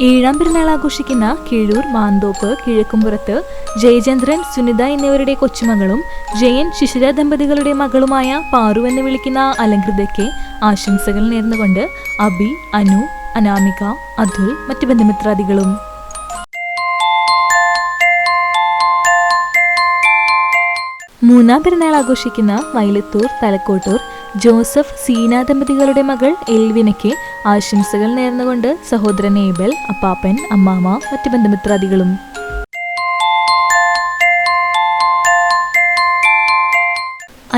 ഏഴാം പെരുന്നാൾ ആഘോഷിക്കുന്ന കീഴൂർ മാന്തോപ്പ് കിഴക്കുംപുറത്ത് ജയചന്ദ്രൻ, സുനിത എന്നിവരുടെ കൊച്ചുമകളും ജയൻ, ശിശിര ദമ്പതികളുടെ മകളുമായ പാറു എന്ന് വിളിക്കുന്ന അലങ്കൃതയ്ക്ക് ആശംസകൾ നേർന്നുകൊണ്ട് അബി, അനു, അനാമിക, അതുൽ, മറ്റു ബന്ധുമിത്രാദികളും. മൂന്നാം പെരുന്നാൾ ആഘോഷിക്കുന്ന വൈലത്തൂർ തലക്കോട്ടൂർ ജോസഫ്, സീന ദമ്പതികളുടെ മകൾ എൽവിനയ്ക്ക് ആശംസകൾ നേർന്നുകൊണ്ട് സഹോദരൻ ഏബൽ, അപ്പാപ്പൻ, അമ്മാമ, മറ്റു ബന്ധുമിത്രാദികളും.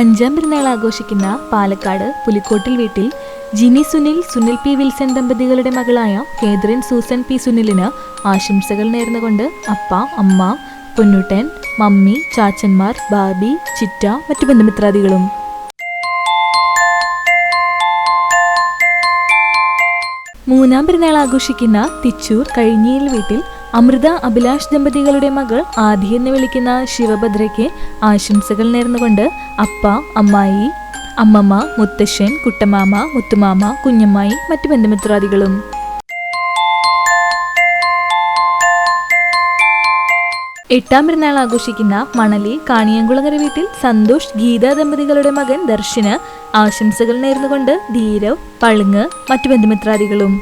അഞ്ചാം പെരുന്നാൾ ആഘോഷിക്കുന്ന പാലക്കാട് പുലിക്കോട്ടിൽ വീട്ടിൽ ജിനി സുനിൽ, സുനിൽ പി വിൽസൺ ദമ്പതികളുടെ മകളായ കേദ്രിൻ സൂസൻ പി സുനിലിന് ആശംസകൾ നേർന്നുകൊണ്ട് അപ്പ, അമ്മ, പൊന്നുട്ടൻ, മമ്മി, ചാച്ചന്മാർ, ബാബി, ചിറ്റ, മറ്റു ബന്ധുമിത്രാദികളും. മൂന്നാം പെരുന്നാൾ ആഘോഷിക്കുന്ന തിച്ചൂർ കഴിഞ്ഞിയിൽ വീട്ടിൽ അമൃത, അഭിലാഷ് ദമ്പതികളുടെ മകൾ ആദി എന്ന് വിളിക്കുന്ന ശിവഭദ്രയ്ക്ക് ആശംസകൾ നേർന്നുകൊണ്ട് അപ്പ, അമ്മായി, അമ്മമ്മ, മുത്തശ്ശൻ, കുട്ടമാമ, മുത്തുമാമ, കുഞ്ഞമ്മായി, മറ്റു ബന്ധുമിത്രാദികളും. എട്ടാം പെരുന്നാൾ ആഘോഷിക്കുന്ന മണലി കാണിയംകുളങ്ങര വീട്ടിൽ സന്തോഷ്, ഗീത ദമ്പതികളുടെ മകൻ ദർശന് ആശംസകൾ നേർന്നുകൊണ്ട് ധീരവ്, പളുങ്ങ്, മറ്റു ബന്ധുമിത്രാദികളും.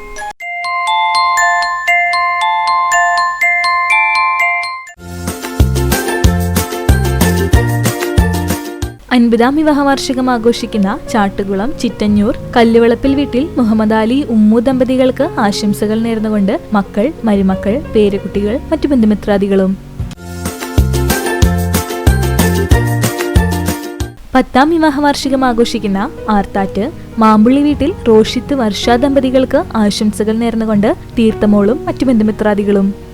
അൻപതാം വിവാഹ വാർഷികം ആഘോഷിക്കുന്ന ചാട്ടുകുളം ചിറ്റഞ്ഞൂർ കല്ലുവളപ്പിൽ വീട്ടിൽ മുഹമ്മദ് അലി, ഉമ്മു ദമ്പതികൾക്ക് ആശംസകൾ നേർന്നുകൊണ്ട് മക്കൾ, മരുമക്കൾ, പേരക്കുട്ടികൾ, മറ്റു ബന്ധുമിത്രാദികളും. പത്താം വിവാഹ വാർഷികം ആഘോഷിക്കുന്ന ആർത്താറ്റ് മാമ്പുള്ളി വീട്ടിൽ റോഷിത്ത്, വർഷ ദമ്പതികൾക്ക് ആശംസകൾ നേർന്നുകൊണ്ട് തീർത്ഥമോളും, മറ്റു ബന്ധുമിത്രാദികളും.